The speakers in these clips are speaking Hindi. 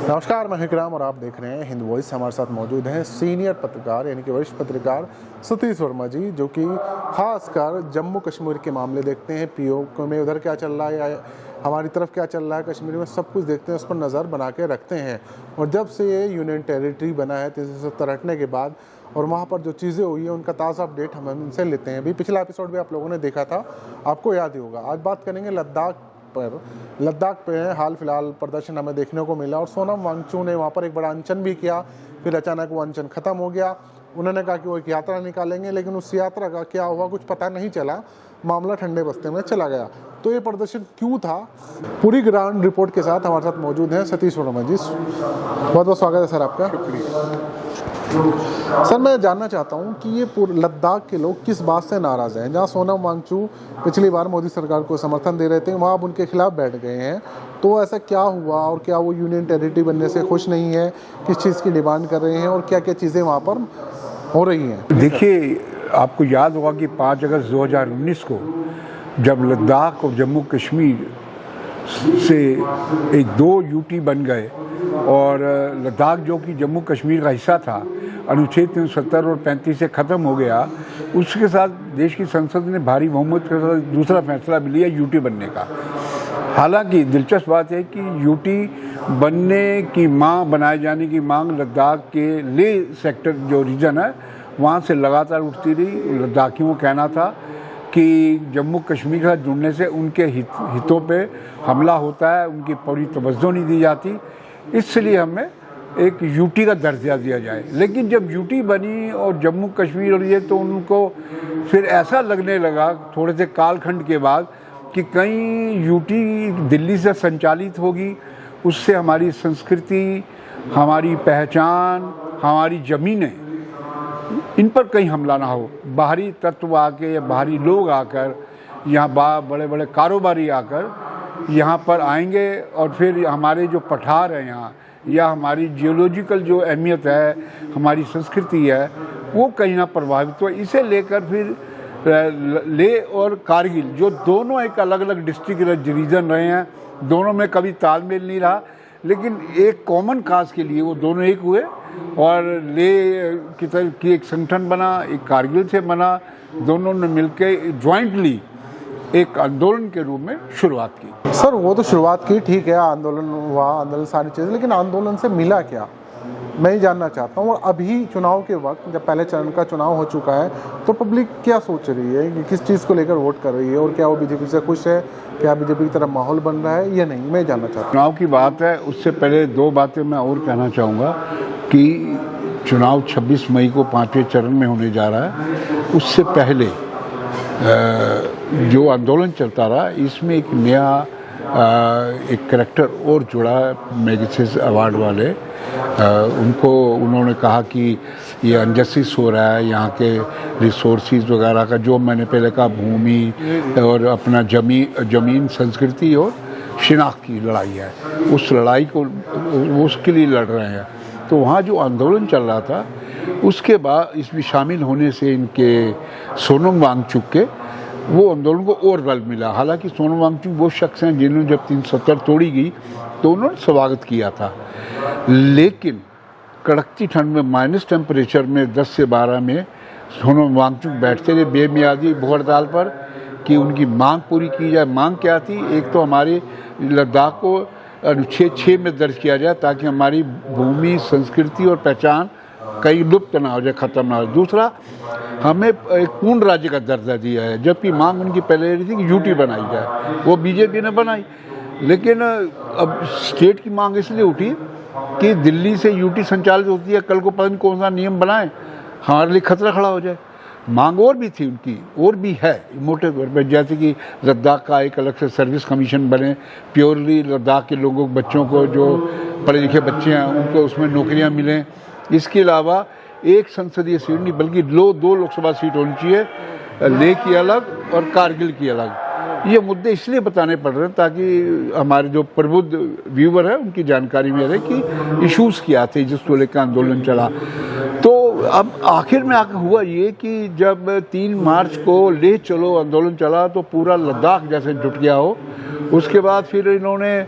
नमस्कार, मैं विक्रम और आप देख रहे हैं हिंद वॉइस। हमारे साथ मौजूद हैं सीनियर पत्रकार यानी कि वरिष्ठ पत्रकार सतीश वर्मा जी, जो कि खासकर जम्मू कश्मीर के मामले देखते हैं। पीओके में उधर क्या चल रहा है, हमारी तरफ क्या चल रहा है, कश्मीर में सब कुछ देखते हैं, उस पर नज़र बना के रखते हैं। और जब से ये यूनियन टेरिटरी बना है 370 हटने के बाद, और वहाँ पर जो चीज़ें हुई हैं उनका ताज़ा अपडेट हम उनसे लेते हैं। अभी पिछला एपिसोड भी आप लोगों ने देखा था, आपको याद ही होगा। आज बात करेंगे लद्दाख पे हाल फिलहाल प्रदर्शन हमें देखने को मिला, और सोनम वांगचुक ने वहाँ पर एक बड़ा अनशन भी किया। फिर अचानक वो अनशन ख़त्म हो गया। उन्होंने कहा कि वो एक यात्रा निकालेंगे, लेकिन उस यात्रा का क्या हुआ कुछ पता नहीं चला, मामला ठंडे बस्ते में चला गया। तो ये प्रदर्शन क्यों था, पूरी ग्राउंड रिपोर्ट के साथ हमारे साथ मौजूद हैं सतीश वर्मा जी। बहुत बहुत स्वागत है सर आपका। सर, मैं जानना चाहता हूँ कि ये लद्दाख के लोग किस बात से नाराज़ हैं। जहाँ सोनम वांगचुक पिछली बार मोदी सरकार को समर्थन दे रहे थे, वहाँ अब उनके खिलाफ बैठ गए हैं। तो ऐसा क्या हुआ, और क्या वो यूनियन टेरिटरी बनने से खुश नहीं है, किस चीज़ की डिमांड कर रहे हैं, और क्या क्या चीज़ें वहाँ पर हो रही हैं? देखिए, आपको याद होगा कि 5 अगस्त 2019 को जब लद्दाख और जम्मू कश्मीर से एक 2 यूटी बन गए, और लद्दाख जो कि जम्मू कश्मीर का हिस्सा था, अनुच्छेद 370 और 35 से ख़त्म हो गया। उसके साथ देश की संसद ने भारी बहुमत के साथ दूसरा फैसला भी लिया यूटी बनने का। हालांकि दिलचस्प बात है कि यूटी बनने की बनाए जाने की मांग लद्दाख के लेह सेक्टर जो रीजन है वहाँ से लगातार उठती रही। लद्दाखियों का कहना था कि जम्मू कश्मीर के साथ जुड़ने से उनके हितों पे हमला होता है, उनकी पूरी तवज्जो नहीं दी जाती, इसलिए हमें एक यूटी का दर्जा दिया जाए। लेकिन जब यूटी बनी और जम्मू कश्मीर और ये, तो उनको फिर ऐसा लगने लगा थोड़े से कालखंड के बाद कि कहीं यूटी दिल्ली से संचालित होगी, उससे हमारी संस्कृति, हमारी पहचान, हमारी ज़मीनें, इन पर कहीं हमला ना हो। बाहरी तत्व आके या बाहरी लोग आकर यहाँ बड़े बड़े कारोबारी आकर यहाँ पर आएंगे, और फिर हमारे जो पठार हैं यहाँ, या हमारी जियोलॉजिकल जो अहमियत है, हमारी संस्कृति है, वो कहीं ना प्रभावित हो। इसे लेकर फिर लेह और कारगिल, जो दोनों एक अलग अलग डिस्ट्रिक्ट रीजन रहे हैं, दोनों में कभी तालमेल नहीं रहा, लेकिन एक कॉमन काज के लिए वो दोनों एक हुए, और लेह की तरह की एक संगठन बना, एक कारगिल से बना। दोनों ने मिलकर ज्वाइंटली एक आंदोलन के रूप में शुरुआत की। सर, वो तो शुरुआत की, ठीक है, आंदोलन हुआ, आंदोलन सारी चीज़ें, लेकिन आंदोलन से मिला क्या, मैं ये जानना चाहता हूँ। और अभी चुनाव के वक्त, जब पहले चरण का चुनाव हो चुका है, तो पब्लिक क्या सोच रही है, कि किस चीज़ को लेकर वोट कर रही है, और क्या वो बीजेपी से खुश है, क्या बीजेपी की तरफ माहौल बन रहा है या नहीं, मैं जानना चाहता हूँ। चुनाव की बात है, उससे पहले 2 बातें मैं और कहना चाहूँगा कि चुनाव 26 मई को 5वें चरण में होने जा रहा है। उससे पहले जो आंदोलन चलता रहा, इसमें एक नया एक करैक्टर और जुड़ा, मैगसेस अवार्ड वाले। उन्होंने कहा कि ये अनजस्टिस हो रहा है, यहाँ के रिसोर्सेज वगैरह का, जो मैंने पहले कहा, भूमि और अपना ज़मीन, संस्कृति और शिनाख्त की लड़ाई है, उस लड़ाई को उसके लिए लड़ रहे हैं। तो वहाँ जो आंदोलन चल रहा था, उसके बाद इसमें शामिल होने से इनके सोनम वांगचुक के वो आंदोलन को और बल मिला। हालांकि सोनम वांगचुक वो शख्स हैं जिन्होंने जब 370 तोड़ी गई तो उन्होंने स्वागत किया था, लेकिन कड़कती ठंड में माइनस टेम्परेचर में 10 से 12 में सोनम वांगचुक बैठते रहे बेमियादी भूख हड़ताल पर कि उनकी मांग पूरी की जाए। मांग क्या थी? एक तो हमारे लद्दाख को अनुच्छेद 6 में दर्ज किया जाए, ताकि हमारी भूमि, संस्कृति और पहचान कहीं लुप्त ना हो जाए, ख़त्म ना हो। दूसरा, हमें एक पूर्ण राज्य का दर्जा दिया है, जबकि मांग उनकी पहले रही थी कि यूटी बनाई जाए, वो बीजेपी ने बनाई। लेकिन अब स्टेट की मांग इसलिए उठी कि दिल्ली से यूटी संचालित होती है, कल को पता नहीं कौन सा नियम बनाए, हमारे लिए खतरा खड़ा हो जाए। मांग और भी थी उनकी, और भी है मोटे तौर पर, जैसे कि लद्दाख का एक अलग से सर्विस कमीशन बने, प्योरली लद्दाख के लोगों, बच्चों को, जो पढ़े लिखे बच्चे हैं, उनको उसमें नौकरियां मिलें। इसके अलावा एक संसदीय सीट नहीं, बल्कि 2 लोकसभा सीट होनी चाहिए, लेह की अलग और कारगिल की अलग। ये मुद्दे इसलिए बताने पड़ रहे हैं ताकि हमारे जो प्रबुद्ध व्यूवर है उनकी जानकारी में रहे कि इश्यूज़ क्या थे जिसको लेकर आंदोलन चला। तो अब आखिर में आकर हुआ ये कि जब 3 मार्च को लेह चलो आंदोलन चला, तो पूरा लद्दाख जैसे जुट गया हो, उसके बाद फिर इन्होंने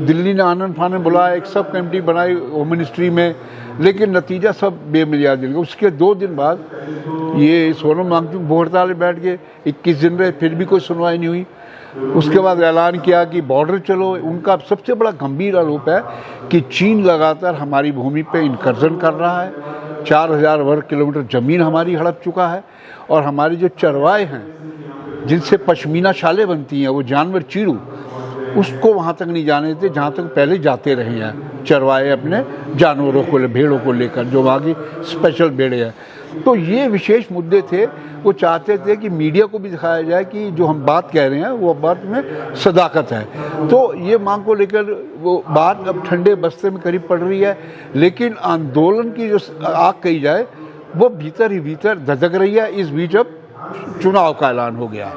दिल्ली ने आनंद फानन बुलाया, एक सब कमेटी बनाई होम मिनिस्ट्री में, लेकिन नतीजा सब बेमियाद निकला। उसके 2 दिन बाद ये सोनम वांगचुक भूख हड़ताल में बैठ गए, 21 दिन रहे, फिर भी कोई सुनवाई नहीं हुई। उसके बाद ऐलान किया कि बॉर्डर चलो। उनका सबसे बड़ा गंभीर आरोप है कि चीन लगातार हमारी भूमि पे इनकर्जन कर रहा है, 4000 वर्ग किलोमीटर ज़मीन हमारी हड़प चुका है, और हमारे जो चरवाहे हैं जिनसे पश्मीना शालें बनती हैं, वो जानवर चीड़ू, उसको वहाँ तक नहीं जाने देते जहाँ तक पहले जाते रहे हैं चरवाहे अपने जानवरों को, भेड़ों को लेकर, जो वहाँ की स्पेशल भेड़े हैं। तो ये विशेष मुद्दे थे। वो चाहते थे कि मीडिया को भी दिखाया जाए कि जो हम बात कह रहे हैं वो बात में सदाकत है। तो ये मांग को लेकर वो बात अब ठंडे बस्ते में करीब पड़ रही है, लेकिन आंदोलन की जो आग कही जाए वो भीतर ही भीतर धधक रही है। इस बीच अब चुनाव का ऐलान हो गया।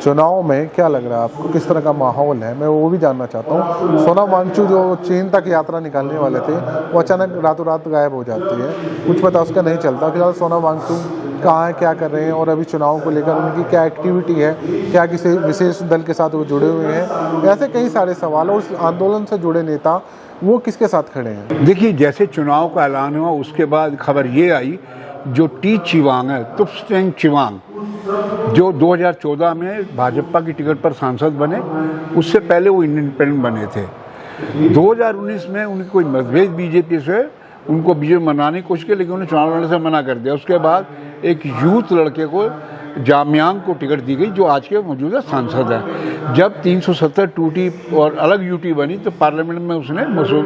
चुनाव में क्या लग रहा है आपको, किस तरह का माहौल है, मैं वो भी जानना चाहता हूँ। सोनम वांगचुक जो चीन तक यात्रा निकालने वाले थे वो अचानक रातों रात गायब हो जाती है, कुछ पता उसका नहीं चलता। फिलहाल सोनम वांगचुक कहाँ है, क्या कर रहे हैं, और अभी चुनाव को लेकर उनकी क्या एक्टिविटी है, क्या किसी विशेष दल के साथ वो जुड़े हुए हैं, ऐसे कई सारे सवाल। और उस आंदोलन से जुड़े नेता वो किसके साथ खड़े हैं? देखिए, जैसे चुनाव का ऐलान हुआ उसके बाद खबर ये आई, जो टी चिवांग है, तुप्स्टेंग चिवांग, जो 2014 में भाजपा की टिकट पर सांसद बने, उससे पहले वो इंडिपेंडेंट बने थे। 2019 में उनकी कोई मतभेद बीजेपी से, उनको बीजेपी मनाने की कोशिश की, लेकिन उन्हें चुनाव लड़ने से मना कर दिया। उसके बाद एक यूथ लड़के को, जामयांग को टिकट दी गई, जो आज के मौजूदा सांसद है। जब 370 टूटी और अलग यूटी बनी तो पार्लियामेंट में उसने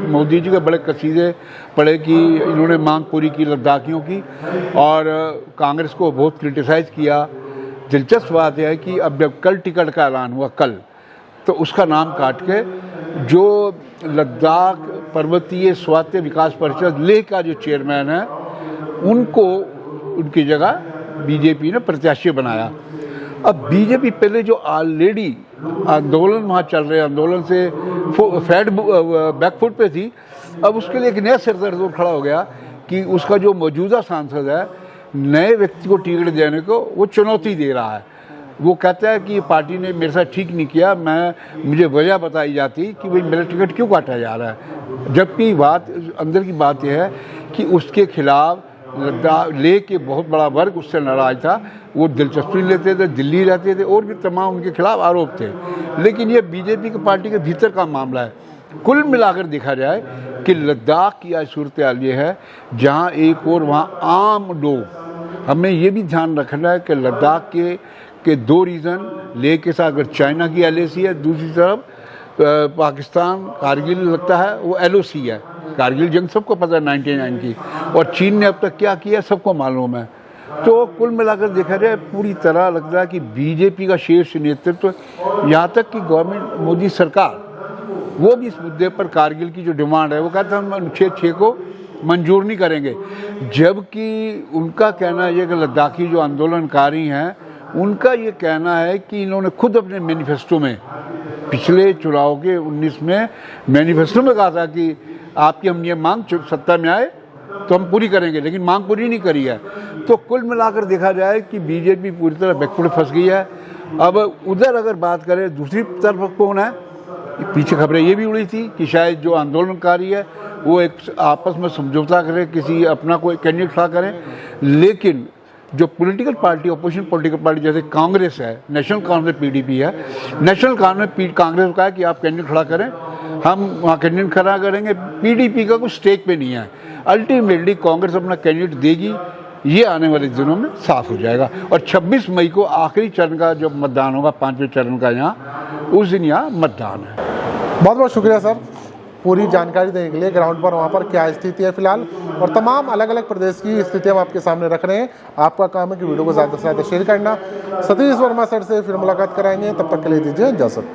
मोदी जी के बड़े कसीदे पढ़े कि इन्होंने मांग पूरी की लद्दाखियों की, और कांग्रेस को बहुत क्रिटिसाइज़ किया। दिलचस्प बात यह है कि अब जब कल टिकट का ऐलान हुआ कल, तो उसका नाम काट के जो लद्दाख पर्वतीय स्वायत्त विकास परिषद लेह का जो चेयरमैन है, उनको उनकी जगह बीजेपी ने प्रत्याशी बनाया। अब बीजेपी पहले जो ऑलरेडी आंदोलन वहाँ चल रहे, आंदोलन से बैकफुट पे थी, अब उसके लिए एक नया सिरदर्द खड़ा हो गया कि उसका जो मौजूदा सांसद है, नए व्यक्ति को टिकट देने को वो चुनौती दे रहा है। वो कहता है कि पार्टी ने मेरे साथ ठीक नहीं किया, मुझे वजह बताई जाती कि भाई मेरा टिकट क्यों काटा जा रहा है, जबकि बात अंदर की बात यह है कि उसके खिलाफ लद्दाख लेह के बहुत बड़ा वर्ग उससे नाराज था। वो दिलचस्पी लेते थे, दिल्ली रहते थे, और भी तमाम उनके खिलाफ आरोप थे। लेकिन ये बीजेपी की पार्टी के भीतर का मामला है। कुल मिलाकर देखा जाए कि लद्दाख की आज सूरत हाल ये है, जहाँ एक और वहाँ आम लोग, हमें ये भी ध्यान रखना है कि लद्दाख के 2 रीज़न, लेह के साथ अगर चाइना की LAC है, दूसरी तरफ पाकिस्तान कारगिल लगता है वो LOC है। कारगिल जंग सबको पता है 99 की, और चीन ने अब तक क्या किया सबको मालूम है। तो कुल मिलाकर देखा जाए पूरी तरह लगता है कि बीजेपी का शीर्ष नेतृत्व, यहाँ तक कि गवर्नमेंट मोदी सरकार, वो भी इस मुद्दे पर कारगिल की जो डिमांड है वो कहते हैं हम अनुच्छेद 6 को मंजूर नहीं करेंगे। जबकि उनका कहना है कि लद्दाखी जो आंदोलनकारी हैं, उनका ये कहना है कि इन्होंने खुद अपने मैनिफेस्टो में, पिछले चुनाव के 19 में मैनिफेस्टो में कहा था कि आपकी हम ये मांग सत्ता में आए तो हम पूरी करेंगे, लेकिन मांग पूरी नहीं करी है। तो कुल मिलाकर देखा जाए कि बीजेपी पूरी तरह बैकफुट फंस गई है। अब उधर अगर बात करें, दूसरी तरफ कौन है, पीछे खबरें ये भी उड़ी थी कि शायद जो आंदोलनकारी है वो एक आपस में समझौता करें, किसी अपना कोई कैंडिडेट खड़ा करें। लेकिन जो political party, opposition political party जैसे कांग्रेस है, नेशनल कांग्रेस PDP है, नेशनल कांग्रेस का है कि आप कैंडिडेट खड़ा करें, हम वहाँ कैंडिडेट खड़ा करेंगे। PDP का कुछ स्टेक पे नहीं है। अल्टीमेटली कांग्रेस अपना कैंडिडेट देगी, ये आने वाले दिनों में साफ हो जाएगा। और 26 मई को आखिरी चरण का जो मतदान होगा, 5वें चरण का, यहाँ उस दिन यहाँ मतदान है। बहुत बहुत शुक्रिया सर, पूरी जानकारी देने के लिए। ग्राउंड पर वहाँ पर क्या स्थिति है फिलहाल, और तमाम अलग अलग प्रदेश की स्थिति हम आपके सामने रख रहे हैं। आपका काम है कि वीडियो को ज़्यादा से ज़्यादा शेयर करना। सतीश वर्मा सर से फिर मुलाकात कराएंगे, तब तक के लिए दीजिए इजाज़त।